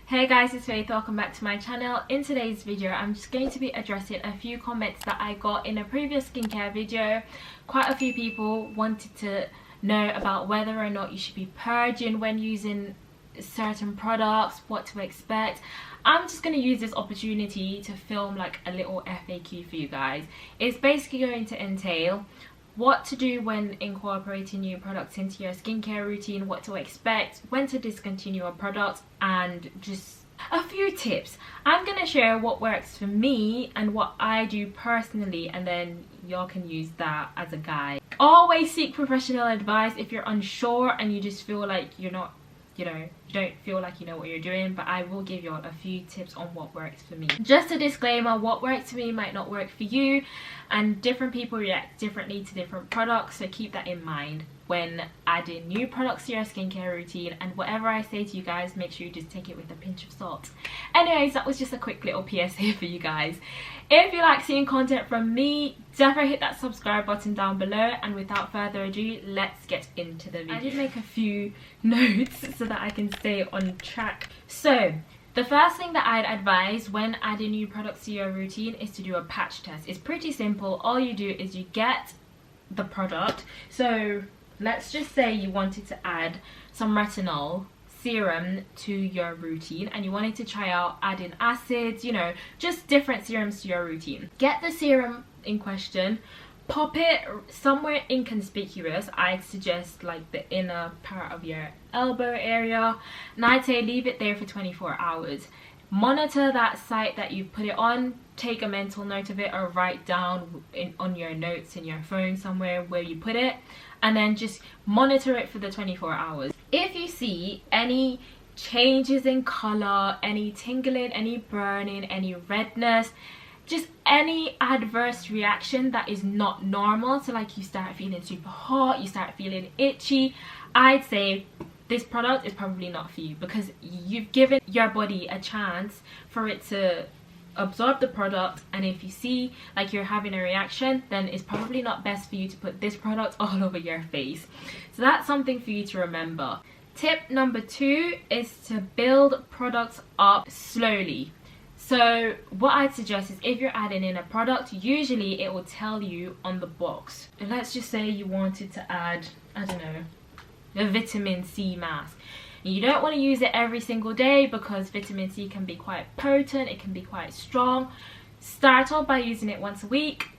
Hey guys, it's Faith. Welcome back to my channel. In today's video, I'm just going to be addressing a few comments that I got in a previous skincare video. Quite a few people wanted to know about whether or not you should be purging when using certain products, what to expect. I'm just going to use this opportunity to film like a little FAQ for you guys. It's basically going to entail what to do when incorporating new products into your skincare routine, what to expect, when to discontinue a product, and just a few tips. I'm going to share what works for me and what I do personally, and then y'all can use that as a guide. Always seek professional advice if you're unsure and you just feel like you're not, you don't feel like you know what you're doing, but I will give y'all a few tips on what works for me. Just a disclaimer, what works for me might not work for you, and different people react differently to different products, so keep that in mind when adding new products to your skincare routine. And whatever I say to you guys, make sure you just take it with a pinch of salt. Anyways, that was just a quick little PSA for you guys. If you like seeing content from me, definitely hit that subscribe button down below, and without further ado, let's get into the video. I did make a few notes so that I can stay on track. So the first thing that I'd advise when adding new products to your routine is to do a patch test. It's pretty simple. All you do is you get the product. So let's just say you wanted to add some retinol serum to your routine and you wanted to try out adding acids, just different serums to your routine. Get the serum in question, pop it somewhere inconspicuous. I'd suggest like the inner part of your elbow area, and I'd say leave it there for 24 hours. Monitor that site that you put it on, take a mental note of it, or write down on your notes in your phone somewhere where you put it, and then just monitor it for the 24 hours. If you see any changes in color, any tingling, any burning, any redness, just any adverse reaction that is not normal, so like you start feeling super hot, you start feeling itchy, I'd say this product is probably not for you, because you've given your body a chance for it to absorb the product, and if you see like you're having a reaction, then it's probably not best for you to put this product all over your face. So that's something for you to remember. Tip number 2 is to build products up slowly. So what I'd suggest is if you're adding in a product, usually it will tell you on the box. And let's just say you wanted to add, I don't know, a vitamin C mask. You don't want to use it every single day because vitamin C can be quite potent, it can be quite strong. Start off by using it once a week,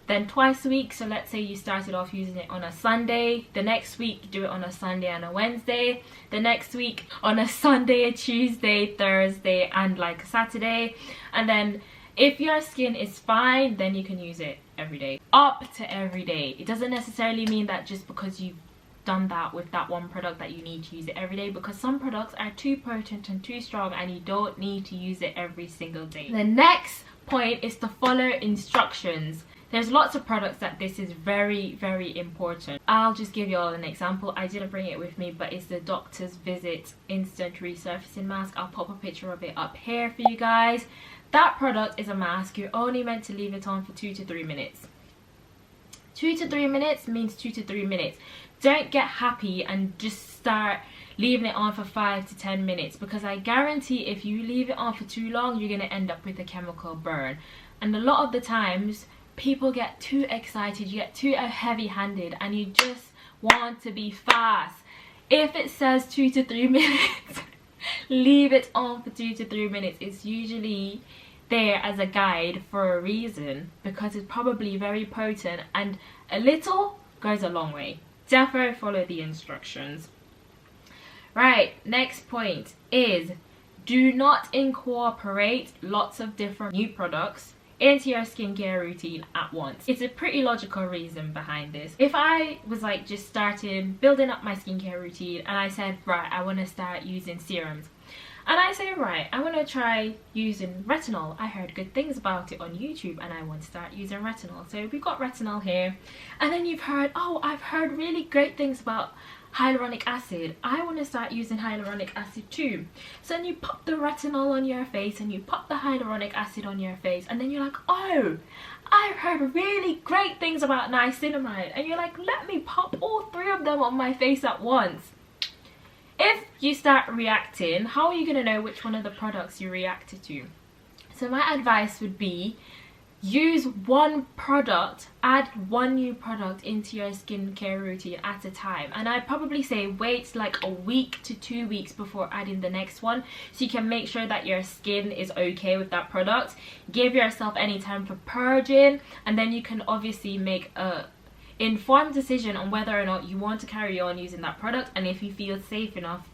then twice a week. So let's say you started off using it on a Sunday, the next week do it on a Sunday and a Wednesday, the next week on a Sunday, a Tuesday, Thursday, and like a Saturday. And then if your skin is fine, then you can use it every day, up to every day. It doesn't necessarily mean that just because you've done that with that one product that you need to use it every day, because some products are too potent and too strong and you don't need to use it every single day. The next point is to follow instructions. There's lots of products that this is very, very important. I'll just give you all an example. I didn't bring it with me, but it's the Doctor's Visit Instant Resurfacing Mask. I'll pop a picture of it up here for you guys. That product is a mask. You're only meant to leave it on for 2 to 3 minutes. 2 to 3 minutes means 2 to 3 minutes. Don't get happy and just start leaving it on for 5 to 10 minutes, because I guarantee if you leave it on for too long, you're going to end up with a chemical burn. And a lot of the times people get too excited, you get too heavy-handed, and you just want to be fast. If it says 2 to 3 minutes, leave it on for 2 to 3 minutes. It's usually there as a guide for a reason, because it's probably very potent, and a little goes a long way. Definitely follow the instructions. Right, next point is do not incorporate lots of different new products into your skincare routine at once. It's a pretty logical reason behind this. If I was like just starting building up my skincare routine and I said, right, I want to start using serums, and I say, right, I want to try using retinol. I heard good things about it on YouTube and I want to start using retinol. So we've got retinol here. And then you've heard, oh, I've heard really great things about hyaluronic acid. I want to start using hyaluronic acid too. So then you pop the retinol on your face and you pop the hyaluronic acid on your face. And then you're like, oh, I've heard really great things about niacinamide. And you're like, let me pop all 3 of them on my face at once. If you start reacting, how are you going to know which one of the products you reacted to? So my advice would be, use one product, add one new product into your skincare routine at a time. And I'd probably say wait like a week to 2 weeks before adding the next one, so you can make sure that your skin is okay with that product. Give yourself any time for purging, and then you can obviously make a informed decision on whether or not you want to carry on using that product, and if you feel safe enough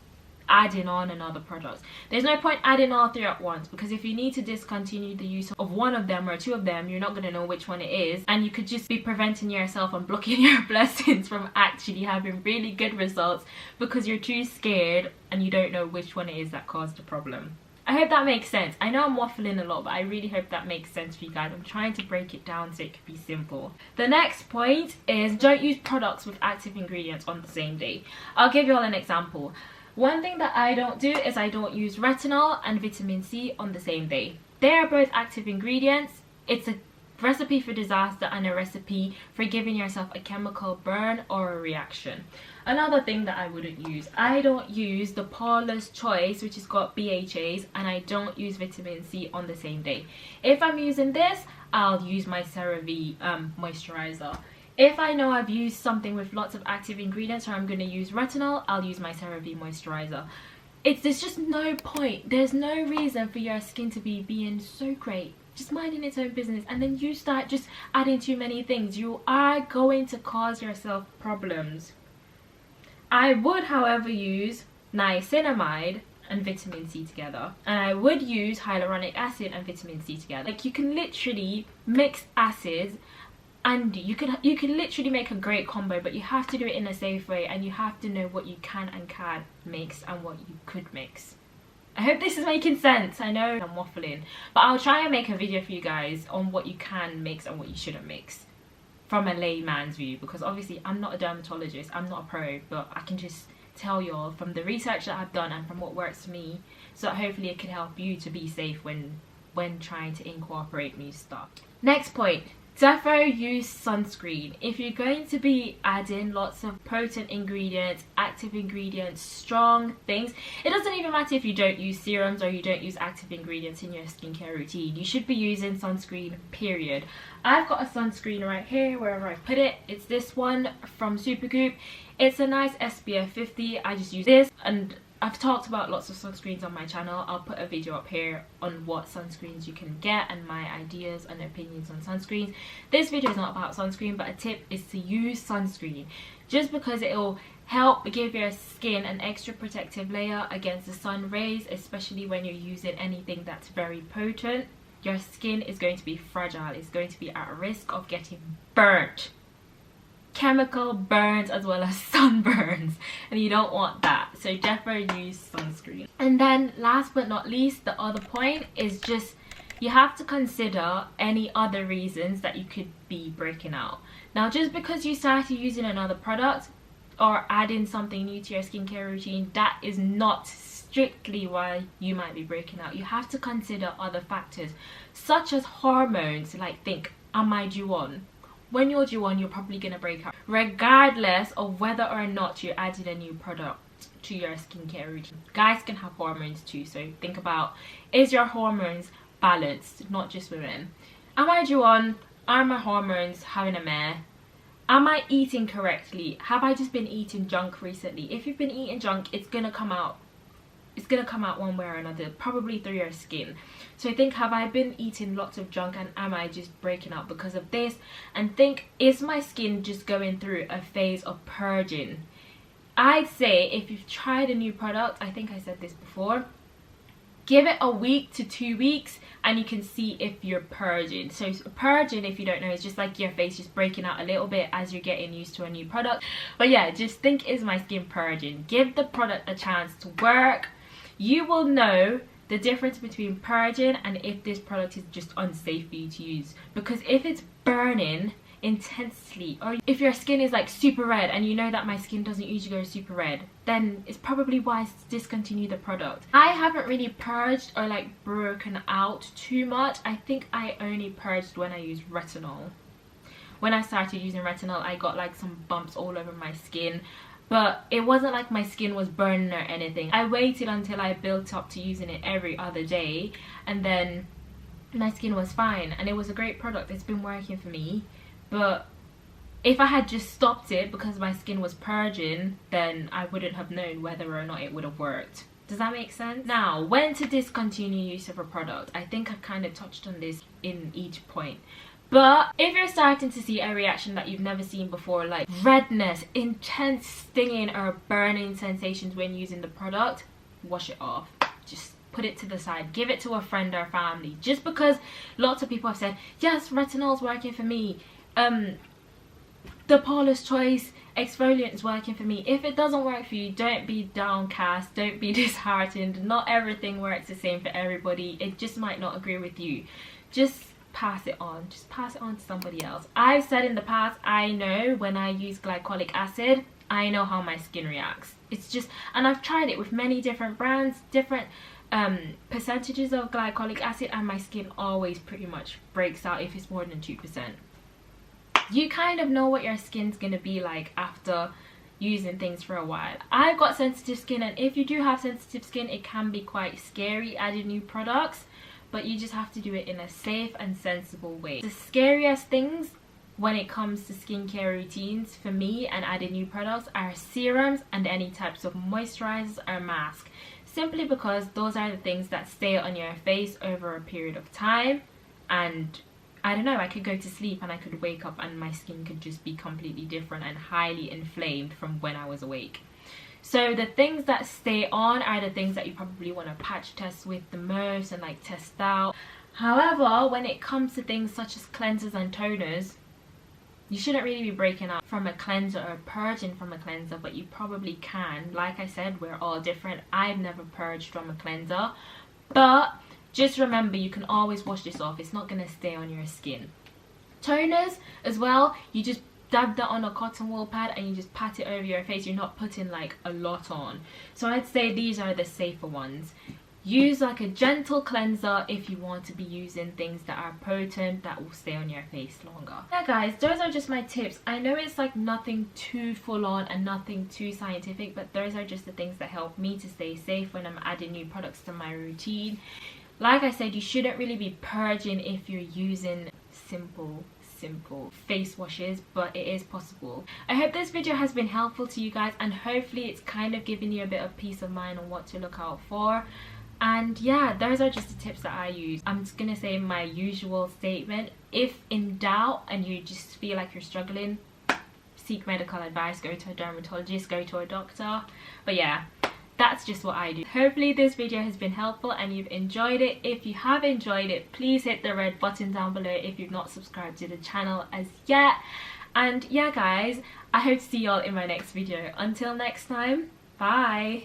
adding on another product. There's no point adding all three at once, because if you need to discontinue the use of one of them or two of them, you're not going to know which one it is, and you could just be preventing yourself and blocking your blessings from actually having really good results because you're too scared and you don't know which one it is that caused the problem. I hope that makes sense. I know I'm waffling a lot, but I really hope that makes sense for you guys. I'm trying to break it down so it can be simple. The next point is, don't use products with active ingredients on the same day. I'll give you all an example. One thing that I don't do is I don't use retinol and vitamin C on the same day. They are both active ingredients. It's a recipe for disaster and a recipe for giving yourself a chemical burn or a reaction. Another thing that I wouldn't use, I don't use the Paula's Choice, which has got BHAs, and I don't use vitamin C on the same day. If I'm using this, I'll use my CeraVe moisturizer. If I know I've used something with lots of active ingredients, or I'm going to use retinol, I'll use my CeraVe moisturizer. There's just no point. There's no reason for your skin to be being so great, just minding its own business, and then you start just adding too many things. You are going to cause yourself problems. I would, however, use niacinamide and vitamin C together, and I would use hyaluronic acid and vitamin C together. Like, you can literally mix acids, and you can literally make a great combo, but you have to do it in a safe way, and you have to know what you can and can't mix and what you could mix. I hope this is making sense. I know I'm waffling, but I'll try and make a video for you guys on what you can mix and what you shouldn't mix from a layman's view, because obviously I'm not a dermatologist, I'm not a pro, but I can just tell y'all from the research that I've done and from what works for me, so that hopefully it can help you to be safe when trying to incorporate new stuff. Next point, defo use sunscreen. If you're going to be adding lots of potent ingredients, active ingredients, strong things, it doesn't even matter if you don't use serums or you don't use active ingredients in your skincare routine. You should be using sunscreen, period. I've got a sunscreen right here wherever I put it. It's this one from Supergoop. It's a nice SPF 50. I just use this, and I've talked about lots of sunscreens on my channel. I'll put a video up here on what sunscreens you can get and my ideas and opinions on sunscreens. This video is not about sunscreen, but a tip is to use sunscreen, just because it will help give your skin an extra protective layer against the sun rays, especially when you're using anything that's very potent. Your skin is going to be fragile. It's going to be at risk of getting burnt. Chemical burns as well as sunburns, and you don't want that, so definitely use sunscreen. And then last but not least, the other point is just, you have to consider any other reasons that you could be breaking out. Now, just because you started using another product or adding something new to your skincare routine, that is not strictly why you might be breaking out. You have to consider other factors such as hormones. Like, think, am I due on? When you're due on, you're probably going to break out, regardless of whether or not you're adding a new product to your skincare routine. Guys can have hormones too, so think about, is your hormones balanced? Not just women. Am I due on? Are my hormones having a mare? Am I eating correctly? Have I just been eating junk recently? If you've been eating junk, it's going to come out. It's going to come out one way or another, probably through your skin. So think, have I been eating lots of junk, and am I just breaking out because of this? And think, is my skin just going through a phase of purging? I'd say if you've tried a new product, I think I said this before, give it a week to 2 weeks and you can see if you're purging. So purging, if you don't know, is just like your face just breaking out a little bit as you're getting used to a new product. But yeah, just think, is my skin purging? Give the product a chance to work. You will know the difference between purging and if this product is just unsafe for you to use. Because if it's burning intensely, or if your skin is like super red, and you know that my skin doesn't usually go super red, then it's probably wise to discontinue the product. I haven't really purged or like broken out too much. I think I only purged when I used retinol. When I started using retinol, I got like some bumps all over my skin. but it wasn't like my skin was burning or anything. I waited until I built up to using it every other day, and then my skin was fine, and it was a great product. It's been working for me. But if I had just stopped it because my skin was purging, then I wouldn't have known whether or not it would have worked. Does that make sense? Now, when to discontinue use of a product. I think I've kind of touched on this in each point. But if you're starting to see a reaction that you've never seen before, like redness, intense stinging or burning sensations when using the product, wash it off. Just put it to the side. Give it to a friend or family. Just because lots of people have said, yes, retinol's working for me. The Paula's Choice exfoliant is working for me. If it doesn't work for you, don't be downcast, don't be disheartened. Not everything works the same for everybody. It just might not agree with you. Just pass it on. Just pass it on to somebody else. I've said in the past, I know when I use glycolic acid, I know how my skin reacts. It's just, and I've tried it with many different brands, different percentages of glycolic acid, and my skin always pretty much breaks out if it's more than 2%. You kind of know what your skin's gonna be like after using things for a while. I've got sensitive skin, and if you do have sensitive skin, it can be quite scary adding new products, but you just have to do it in a safe and sensible way. The scariest things when it comes to skincare routines for me and adding new products are serums and any types of moisturizers or masks, simply because those are the things that stay on your face over a period of time. And I don't know, I could go to sleep and I could wake up and my skin could just be completely different and highly inflamed from when I was awake. So the things that stay on are the things that you probably want to patch test with the most and like test out. However, when it comes to things such as cleansers and toners, you shouldn't really be breaking out from a cleanser or purging from a cleanser, but you probably can. Like I said, we're all different. I've never purged from a cleanser, but just remember, you can always wash this off. It's not going to stay on your skin. Toners as well, you just dab that on a cotton wool pad and you just pat it over your face. You're not putting like a lot on. So I'd say these are the safer ones. Use like a gentle cleanser if you want to be using things that are potent, that will stay on your face longer. Yeah guys, those are just my tips. I know it's like nothing too full on and nothing too scientific, but those are just the things that help me to stay safe when I'm adding new products to my routine. Like I said, you shouldn't really be purging if you're using simple face washes, but it is possible. I hope this video has been helpful to you guys, and hopefully it's kind of giving you a bit of peace of mind on what to look out for. And yeah, those are just the tips that I use. I'm just gonna say my usual statement: if in doubt and you just feel like you're struggling, seek medical advice, go to a dermatologist, go to a doctor. But yeah, that's just what I do. Hopefully this video has been helpful and you've enjoyed it. If you have enjoyed it, please hit the red button down below if you've not subscribed to the channel as yet. And yeah guys, I hope to see y'all in my next video. Until next time, bye.